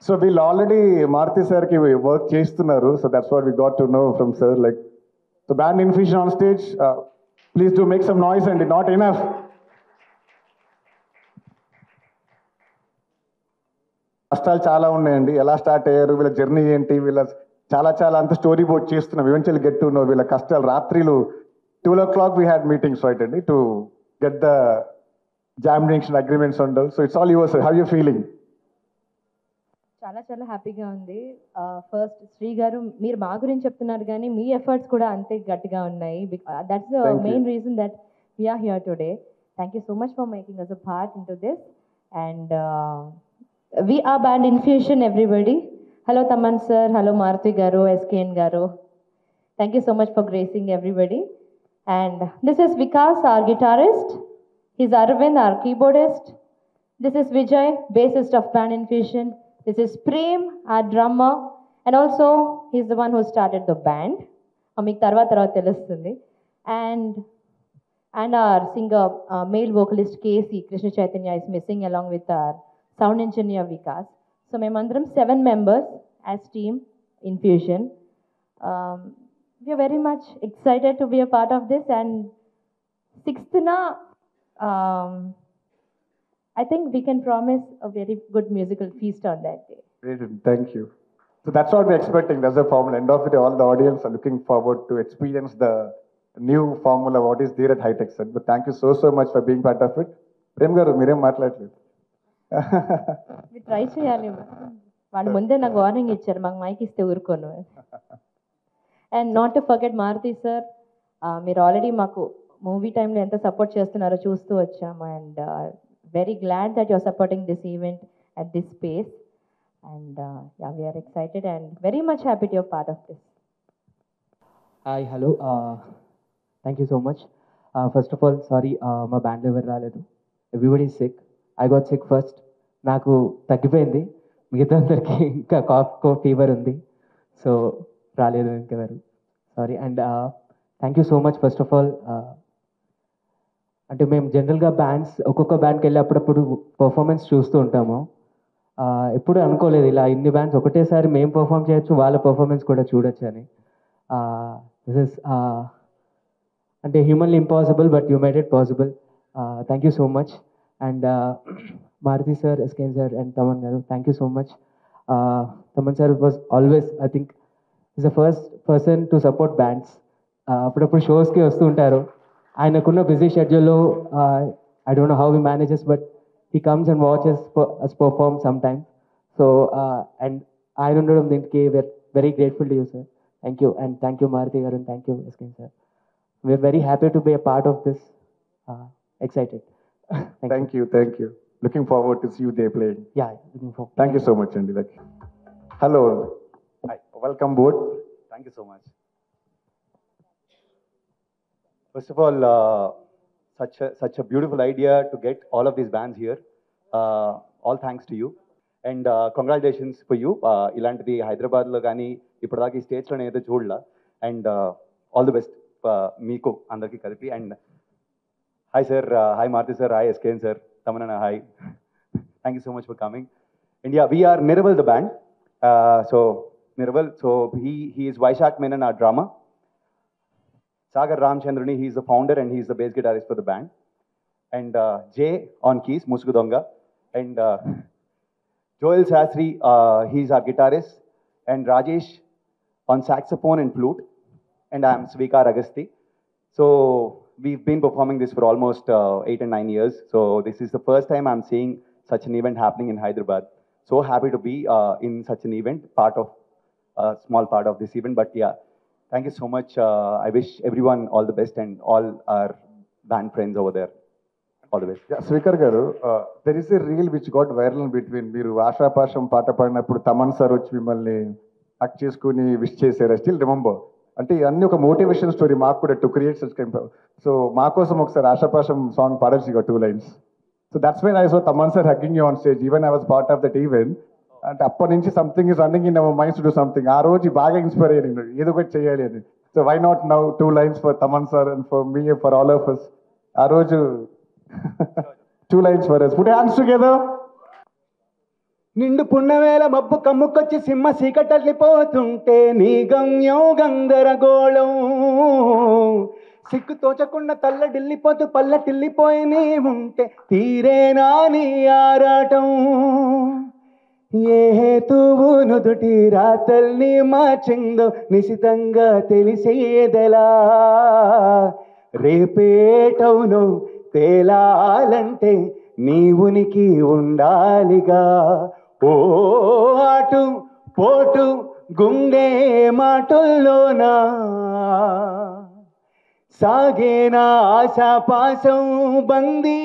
So we'll already Maruti sir ki work చేస్తున్నారు. So that's what we got to know from sir. Like, so band Infusion on stage. Please do make some noise and not enough. కష్టాలు చాలా ఉన్నాయండి. ఎలా start అయ్యారు, వీళ్ళ journey ఏంటి, వీళ్ళ చాలా చాలా అంత స్టోరీ బోర్డ్ చేస్తున్నాం. ఈవెన్చువల్ గెట్ టు నో వీళ్ళ కష్టాలు. రాత్రిలు 12 o'clock we had meetings, right, అండి, to get the jam junction agreements and all. So it's all yours, sir. How are you feeling? చాలా చాలా హ్యాపీగా ఉంది. ఫస్ట్ శ్రీ గారు, మీరు మా గురించి చెప్తున్నారు కానీ మీ ఎఫర్ట్స్ కూడా అంతే గట్టిగా ఉన్నాయి. That's the main reason that we're here today. Thank you so much for making us a part in to this. And we are band Infusion, everybody. Hello Taman sir, hello Maruti garu, SKN garu. Thank you so much for gracing everybody. And this is Vikas, our guitarist. He's Arvind, our keyboardist. This is Vijay, bassist of band Infusion. This is Prem, our drummer. And also, he's the one who started the band. Amik tarvata telustundi. And our singer, male vocalist Casey Krishna Chaitanya is missing, along with our sound engineer Vikas. So memandram 7 members as team Infusion. We are very much excited to be a part of this. And 6th na, I think we can promise a very good musical feast on that day. Great, thank you. So that's what we're expecting. That's the formula. End of the day, all the audience are looking forward to experience the new formula, what is there at High-Tech Set. But thank you so much for being part of it. Prem garu, మీరేం మాట్లాడలేదు. Try చేయాలి. వాళ్ళు ముందే నాకు warning ఇచ్చారు, మాకు mic ఇస్తే ఊరుకోను. And not to forget Maruthi sir, మీరు ఆల్రెడీ మాకు మూవీ టైంలో ఎంత సపోర్ట్ చేస్తున్నారో చూస్తూ వచ్చాము. And very glad that you're supporting this event at this space. And we're excited and very much happy to your part of this. Hi, hello, thank you so much. First of all sorry, మా band ఎవరు రాలేదు. Everybody sick. I got sick first. నాకు తగ్గిపోయింది, మిగతా అందరికీ ఇంకా cough fever ఉంది. So రాలేదు ఇంకెవరు, sorry. And thank you so much first of all. అంటే మేము జనరల్గా బ్యాండ్స్, ఒక్కొక్క బ్యాండ్కి వెళ్ళి అప్పుడప్పుడు పర్ఫార్మెన్స్ చూస్తూ ఉంటాము. ఎప్పుడు అనుకోలేదు ఇలా ఇన్ని బ్యాండ్స్ ఒకటేసారి మేము పర్ఫామ్ చేయొచ్చు, వాళ్ళ పర్ఫార్మెన్స్ కూడా చూడొచ్చు అని. దిస్ ఇస్ అంటే humanly impossible, but you made it possible. Thank you so much. And Maruti sir, SKN sir, and Taman garu, thank you so much. Taman sir was always, I think, is the first person to support bands. Appudu shows ki vastu untaru. Ayanakunna busy schedule lo, I don't know how he manages, but he comes and watches us perform sometimes. So and I undadam dintiki we are very grateful to you, sir. Thank you. And thank you Maruti garu, and thank you SKN sir. We are very happy to be a part of this. Excited. Thank you, thank you. Looking forward to see you there playing. Yeah, looking forward. Thank you so much, Andy. Like, hello. Hi, welcome board. Thank you so much. First of all, such a beautiful idea to get all of these bands here. All thanks to you. And congratulations for you. Ilanti Hyderabad lo gaani ippadaki stage lo nenu chudala. And all the best meeku andarki kalipi. And hi sir, hi Maruti sir, hi SKN sir, Tamanana, hi. Thank you so much for coming. And yeah, we are Niraval the band. So Niraval, so he is Vaishak Menon, our drummer. Sagar Ramchandrani, he is the founder and he is the bass guitarist for the band. And Jay on keys, Musukudonga. And Joel Sastry, he is our guitarist. And Rajesh on saxophone and flute. And I am Svikar Agasti. So we've been performing this for almost 8 and 9 years. So this is the first time I'm seeing such an event happening in Hyderabad. So happy to be in such an event, small part of this event. But yeah, thank you so much. I wish everyone all the best and all our band friends over there all the best. Yeah, Svikar garu, there is a reel which got viral between మీరు ఆశాపాశం పాట పాడినప్పుడు Thaman sir వచ్చి మిమ్మల్ని హక్ చేసుకుని wish చేశారు. Still remember. అంటే అన్ని ఒక మోటివేషన్ స్టోరీ మాకు కూడా to create such kind. So మా కోసం ఒకసారి ఆశాపాశం సాంగ్ పాడచ్చు, ఇక 2 lines. So that's when I saw Thaman sir hugging you on stage. Even I was part of that event. అంటే అప్పటి నుంచి something is running in our minds to do something. ఆ రోజు బాగా ఇన్స్పైర్ అయ్యాను, ఏదో ఒకటి చేయాలి అని. So why not now 2 lines for Thaman sir and for me, for all of us. ఆ రోజు 2 lines for us. Put your hands together. నిండు పున్నవేల మబ్బు కమ్ముకొచ్చి సింహ సీకటల్లిపోతుంటే నీ గమ్యం గందరగోళం సిక్కు తోచకుండా తల్లడిల్లిపోతూ పల్లటిల్లిపోయి నీ ఉంటే తీరేనా నీ ఆరాటం ఏ హేతువు నుదుటి రాతల్ని మార్చిందో నిశితంగా తెలిసేదెలా రేపేటవును తేలాలంటే నీ ఉనికి ఉండాలిగా ఓ అటు పోటు గుండె మాటల్లోనా సాగేనా ఆశాపాసం బందీ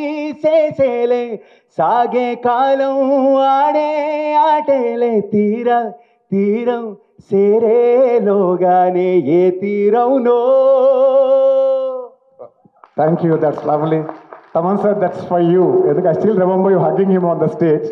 చేసేలే సాగే కాలం ఆడే ఆటేలే తీరం సేరేలోగానే ఏ తీరవునో. Thank you, that's lovely. Taman sir, that's for you. I still remember you hugging him on the stage.